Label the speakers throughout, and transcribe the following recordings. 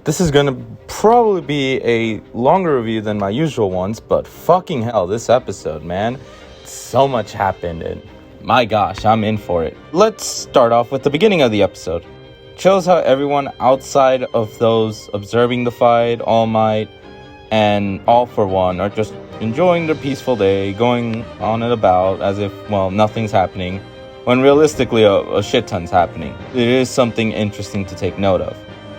Speaker 1: This is gonna probably be a longer review than my usual ones, but fucking hell, this episode, man. So much happened, and my gosh, I'm in for it. Let's start off with the beginning of the episode. It shows how everyone outside of those observing the fight, All Might, and All For One are just enjoying their peaceful day, going on and about as if, well, nothing's happening, when realistically a shit ton's happening. It is something interesting to take note of,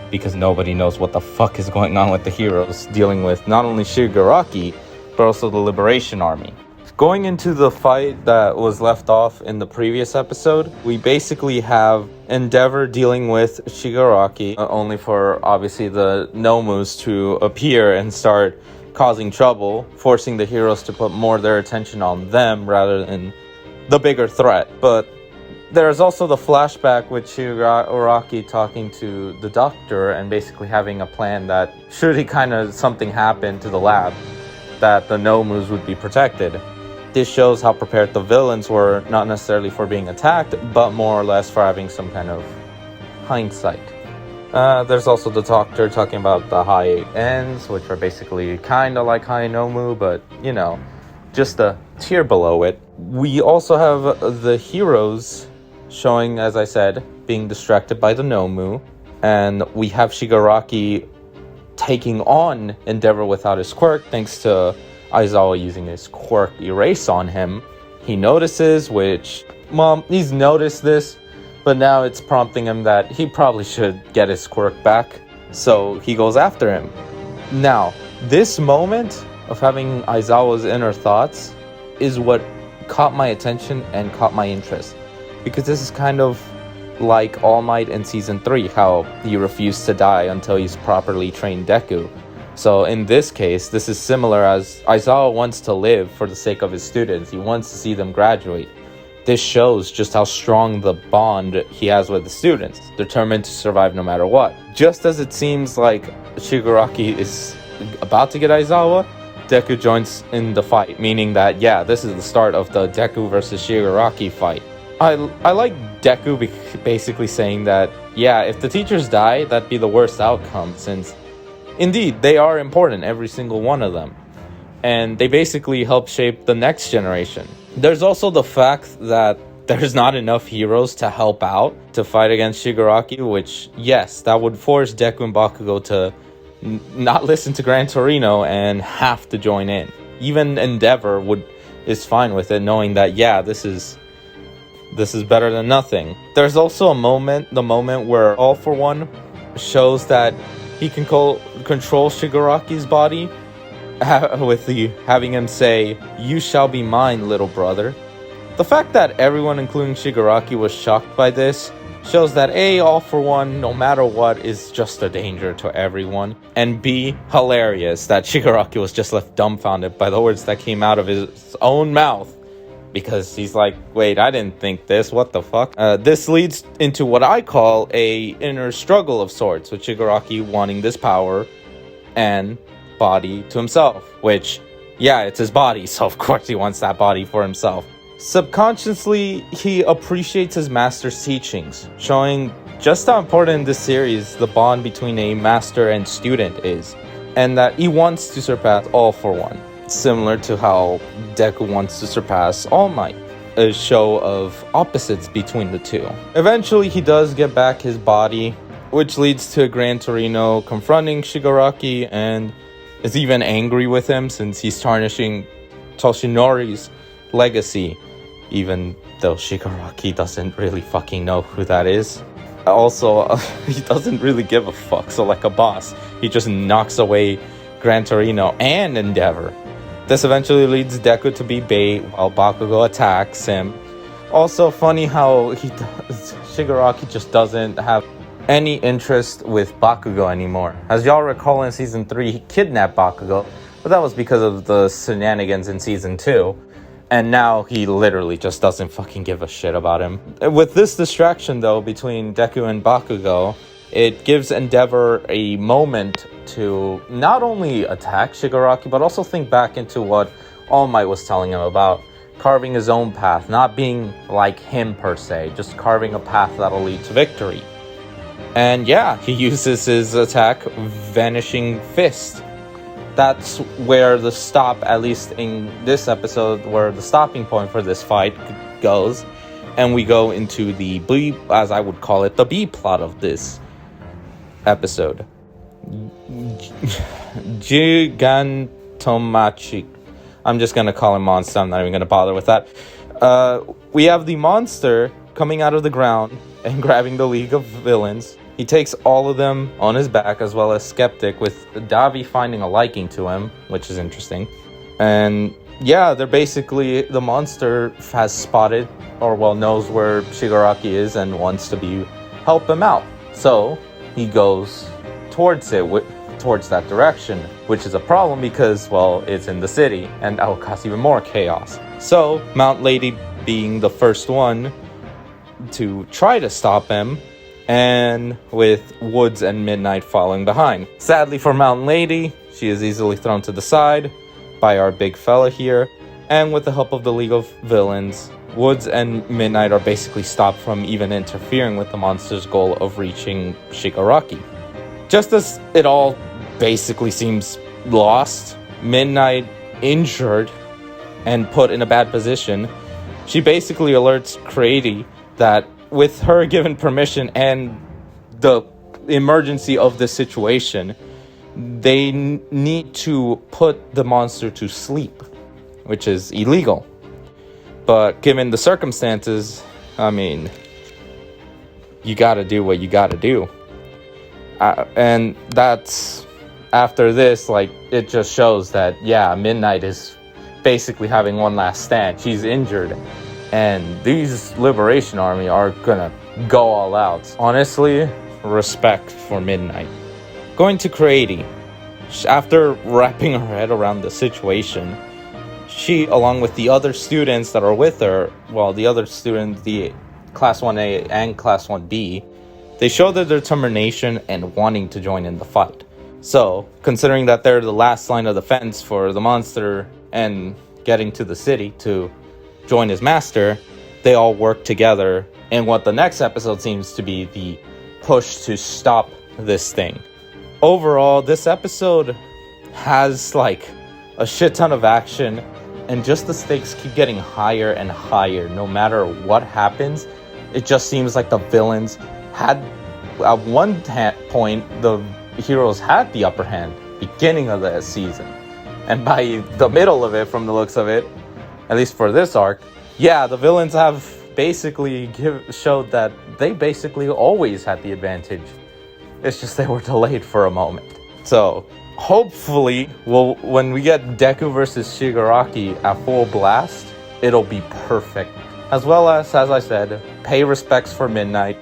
Speaker 1: because nobody knows what the fuck is going on with the heroes, dealing with not only Shigaraki, but also the Liberation Army. Going into the fight that was left off in the previous episode, we basically have Endeavor dealing with Shigaraki, only for obviously the Nomus to appear and start causing trouble, forcing the heroes to put more of their attention on them rather than the bigger threat. But there's also the flashback with Shigaraki talking to the doctor and basically having a plan that should something happen to the lab, that the Nomus would be protected. This shows how prepared the villains were, not necessarily for being attacked, but more or less for having some kind of hindsight. There's also the doctor talking about the high ends, which are basically kind of like high Nomu, but, you know, just a tier below it. We also have the heroes showing, as I said, being distracted by the Nomu, and we have Shigaraki taking on Endeavor without his quirk, thanks to Aizawa using his quirk erase on him. He notices, he's noticed this, but now it's prompting him that he probably should get his quirk back, so he goes after him. Now, this moment of having Aizawa's inner thoughts is what caught my attention and caught my interest, because this is kind of like All Might in Season 3, how he refused to die until he's properly trained Deku. So in this case, this is similar, as Aizawa wants to live for the sake of his students. He wants to see them graduate. This shows just how strong the bond he has with the students, determined to survive no matter what. Just as it seems like Shigaraki is about to get Aizawa, Deku joins in the fight, meaning that, yeah, this is the start of the Deku versus Shigaraki fight. I like Deku basically saying that, yeah, if the teachers die, that'd be the worst outcome, since indeed they are important, every single one of them, and they basically help shape the next generation. There's also the fact that there's not enough heroes to help out to fight against Shigaraki, which, yes, that would force Deku and Bakugo to not listen to Gran Torino and have to join in. Even Endeavor is fine with it, knowing that, yeah, this is better than nothing. There's also the moment where All For One shows that he can control Shigaraki's body, with having him say, "You shall be mine, little brother." The fact that everyone, including Shigaraki, was shocked by this shows that A, All For One, no matter what, is just a danger to everyone, and B, hilarious that Shigaraki was just left dumbfounded by the words that came out of his own mouth, because he's like, wait, I didn't think this, what the fuck? This leads into what I call a inner struggle of sorts, with Shigaraki wanting this power and body to himself, which, yeah, it's his body, so of course he wants that body for himself. Subconsciously, he appreciates his master's teachings, showing just how important in this series the bond between a master and student is, and that he wants to surpass All For One, similar to how Deku wants to surpass All Might, a show of opposites between the two. Eventually, he does get back his body, which leads to Gran Torino confronting Shigaraki and is even angry with him since he's tarnishing Toshinori's legacy, even though Shigaraki doesn't really fucking know who that is. Also, he doesn't really give a fuck, so like a boss, he just knocks away Gran Torino and Endeavor. This eventually leads Deku to be bait while Bakugo attacks him. Also funny how Shigaraki just doesn't have any interest with Bakugo anymore. As y'all recall, in Season 3, he kidnapped Bakugo, but that was because of the shenanigans in Season 2. And now he literally just doesn't fucking give a shit about him. With this distraction, though, between Deku and Bakugo, it gives Endeavor a moment to not only attack Shigaraki, but also think back into what All Might was telling him about carving his own path, not being like him per se, just carving a path that'll lead to victory. And yeah, he uses his attack, Vanishing Fist. That's where the stop, at least in this episode, where the stopping point for this fight goes. And we go into the B, as I would call it, the B plot of this episode. Gigantomachik. I'm just going to call him Monster. I'm not even going to bother with that. We have the monster coming out of the ground and grabbing the League of Villains. He takes all of them on his back, as well as Skeptic, with Davi finding a liking to him, which is interesting. And yeah, they're basically, the monster has spotted, or well, knows where Shigaraki is and wants to help him out. So he goes towards it, towards that direction, which is a problem because, well, it's in the city and that will cause even more chaos. So Mount Lady being the first one to try to stop him, and with Woods and Midnight following behind. Sadly for Mountain Lady, she is easily thrown to the side by our big fella here, and with the help of the League of Villains, Woods and Midnight are basically stopped from even interfering with the monster's goal of reaching Shigaraki. Just as it all basically seems lost, Midnight, injured and put in a bad position, she basically alerts Creaty that with her given permission and the emergency of the situation, they need to put the monster to sleep, which is illegal. But given the circumstances, I mean, you gotta do what you gotta do. And that's, after this, like, it just shows that, yeah, Midnight is basically having one last stand. She's injured, and these Liberation Army are gonna go all out. Honestly, respect for Midnight. Going to Creaty, after wrapping her head around the situation, she, along with the other students that are with her, well, the other students, the Class 1A and Class 1B, they show their determination and wanting to join in the fight. So, considering that they're the last line of defense for the monster and getting to the city to join his master, they all work together in what the next episode seems to be the push to stop this thing. Overall, this episode has like a shit ton of action, and just the stakes keep getting higher and higher no matter what happens. It just seems like the villains had, at one point, the heroes had the upper hand beginning of the season, and by the middle of it, from the looks of it, at least for this arc, yeah, the villains have basically showed that they basically always had the advantage. It's just they were delayed for a moment. So hopefully, when we get Deku versus Shigaraki at full blast, it'll be perfect. As well as I said, pay respects for Midnight.